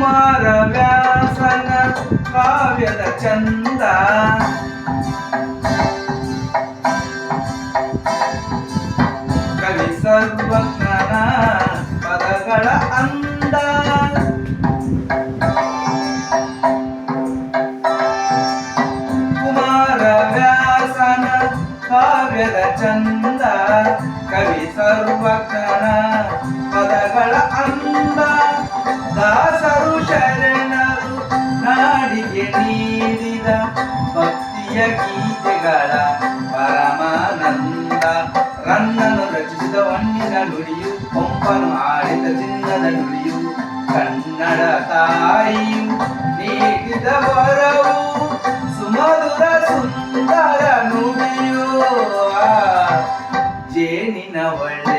ಕುಮಾರವ್ಯಾಸನ ಕಾವ್ಯದ ಚಂದ ಕವಿ ಸರ್ವಜ್ಞನ ಪದಗಳ ಅಂದ ಕುಮಾರವ್ಯಾಸನ ಕಾವ್ಯದ ಚಂದ ಕವಿ ಸರ್ವಜ್ಞನ ಪದಗಳ ಅಂದ ದಾಸರು ಶರಣರು ನಾಡಿಗೆ ನೀಡಿದ ಭಕ್ತಿಯ ಗೀತೆಗಳ ಪರಮಾನಂದ ರನ್ನನು ರಚಿಸಿದ ಮಣ್ಣಿನ ನುಡಿಯು ಪಂಪನು ಆಡಿದ ಚಿನ್ನದ ನುಡಿಯು ಕನ್ನಡ ತಾಯಿಯು ನೀಡಿದ ವರವು ಸುಮಧುರ ಸುಂದರ ನುಡಿಯು ಜೇನಿನ ಒಳ್ಳೆ